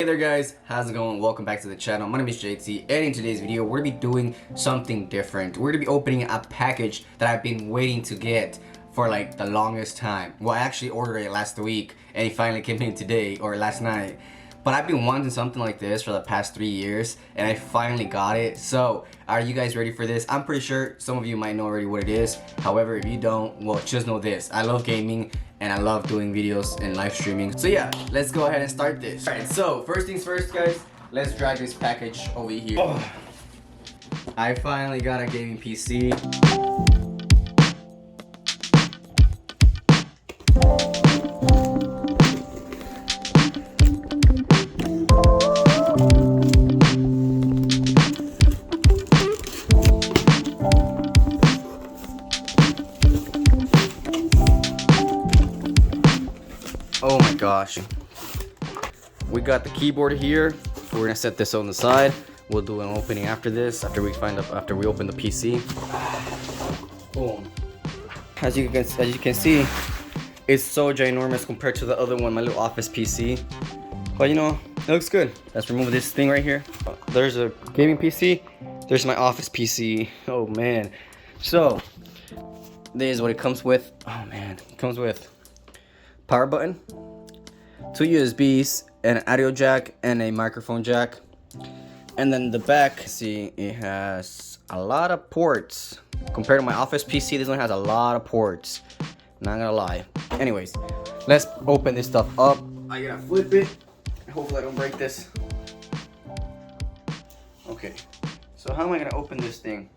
Hey there guys, how's it going? Welcome back to the channel. My name is JT, and in today's video we're gonna be doing something different. We're gonna be opening a package that I've been waiting to get for like the longest time. Well, I actually ordered it last week and it finally came in today or last night. But I've been wanting something like this for the past 3 years and I finally got it. So are you guys ready for this? I'm pretty sure some of you might know already what it is. However, if you don't, well, just know this: I love gaming and I love doing videos and live streaming. So yeah, let's go ahead and start this. Alright, so first things first guys, let's drag this package over here. Oh, I finally got a gaming PC. Oh my gosh. We got the keyboard here. We're gonna set this on the side. We'll do an opening after this, after we open the PC. Boom. As you can see, it's so ginormous compared to the other one, my little office PC. But you know, it looks good. Let's remove this thing right here. There's a gaming PC. There's my office PC. Oh man. So this is what it comes with. Oh man, it comes with power button, 2 USBs, an audio jack, and a microphone jack. And then the back, see, it has a lot of ports. Compared to my office PC, this one has a lot of ports. Not gonna lie. Anyways, let's open this stuff up. I gotta flip it. Hopefully I don't break this. Okay, so how am I gonna open this thing?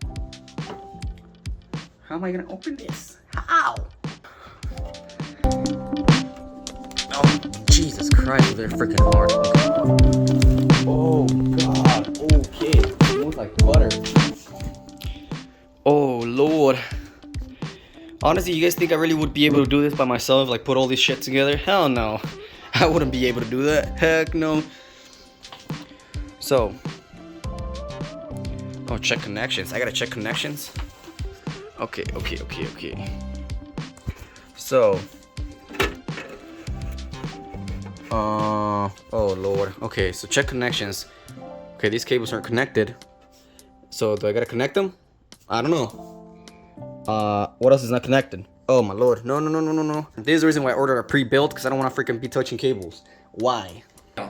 How am I gonna open this? How? Oh, Jesus Christ, they're freaking hard. Okay. Oh, God. Okay. It smells like butter. Oh, Lord. Honestly, you guys think I really would be able to do this by myself? Like, put all this shit together? Hell no. I wouldn't be able to do that. Heck no. So. Oh, check connections. I gotta check connections. Okay. So. Oh Lord. Okay, so check connections. Okay, these cables aren't connected. So do I gotta connect them? I don't know. What else is not connected? Oh my Lord. No. This is the reason why I ordered a pre-built, because I don't want to freaking be touching cables. Why?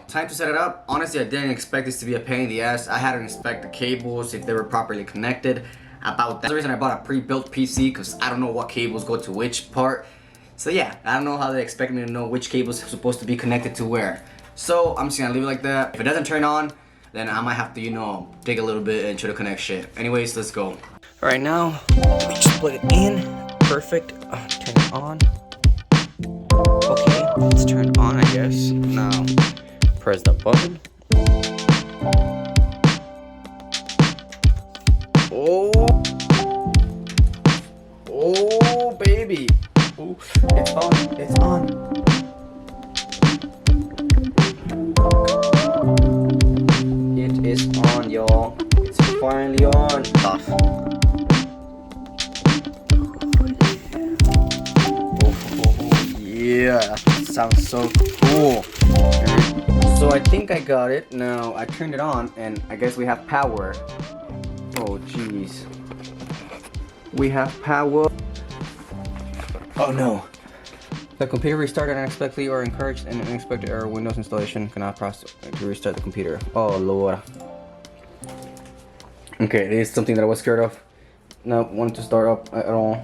Time to set it up. Honestly, I didn't expect this to be a pain in the ass. I had to inspect the cables if they were properly connected. About that. That's the reason I bought a pre-built PC, because I don't know what cables go to which part. So yeah, I don't know how they expect me to know which cables are supposed to be connected to where. So I'm just gonna leave it like that. If it doesn't turn on, then I might have to, you know, dig a little bit and try to connect shit. Anyways, let's go. All right, now we just plug it in. Perfect. Turn it on. Okay, let's turn it on, I guess. Now press the button. Oh baby. Ooh, it's on. It's on. It is on, y'all. It's finally on. Off. Oh, yeah. Sounds so cool. So I think I got it. Now I turned it on and I guess we have power. Oh jeez. We have power. Oh no. The computer restarted unexpectedly or encouraged an unexpected error. Windows installation cannot process to restart the computer. Oh Lord. Okay, it is something that I was scared of. Not wanted to start up at all.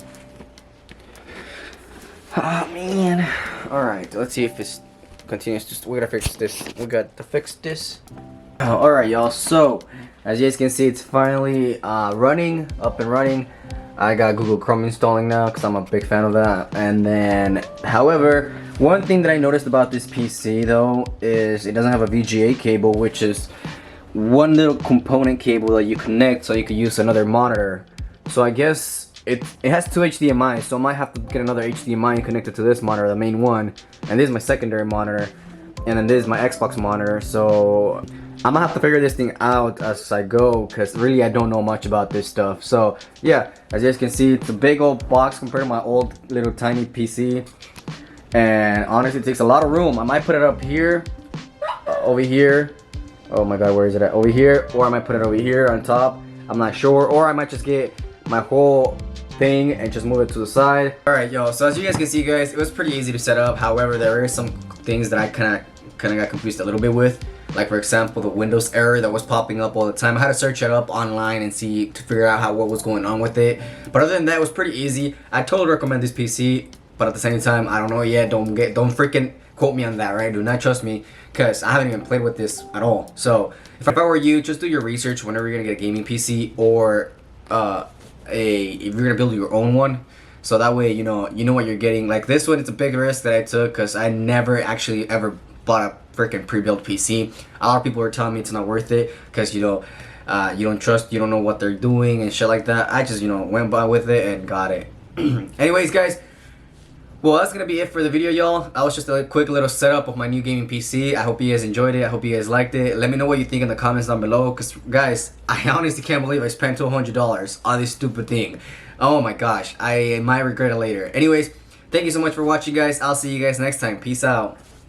Oh man. Alright, let's see if this continues to. We gotta fix this. We got to fix this. Alright y'all, so as you guys can see, it's finally running, up and running. I got Google Chrome installing now because I'm a big fan of that. And then, however, one thing that I noticed about this PC though is it doesn't have a VGA cable, which is one little component cable that you connect so you can use another monitor. So I guess it has two HDMI, so I might have to get another HDMI and connect it to this monitor, the main one. And this is my secondary monitor, and then this is my Xbox monitor. So I'm gonna have to figure this thing out as I go, because really I don't know much about this stuff. So yeah, as you guys can see, it's a big old box compared to my old little tiny PC, and honestly it takes a lot of room. I might put it up here over here. Oh my god, where is it at? Over here, or I might put it over here on top. I'm not sure, or I might just get my whole thing and just move it to the side. Alright, yo, so as you guys can see, guys, it was pretty easy to set up. However, there are some things that I kind of got confused a little bit with. Like, for example, the Windows error that was popping up all the time. I had to search it up online and see to figure out what was going on with it. But other than that, it was pretty easy. I totally recommend this PC, but at the same time, I don't know yet. Don't freaking quote me on that, right? Do not trust me, because I haven't even played with this at all. So if I were you, just do your research whenever you're gonna get a gaming PC, or if you're gonna build your own one. So that way, you know what you're getting. Like this one, it's a big risk that I took, because I never actually ever bought a freaking pre-built PC. A lot of people are telling me it's not worth it, because you don't trust, you don't know what they're doing and shit like that. I just went by with it and got it. Anyways, guys, well, that's gonna be it for the video, y'all. That was just a quick little setup of my new gaming PC. I hope you guys enjoyed it. I hope you guys liked it. Let me know what you think in the comments down below, because guys, I honestly can't believe I spent $200 on this stupid thing. Oh my gosh, I might regret it later. Anyways, thank you so much for watching, guys. I'll see you guys next time. Peace out.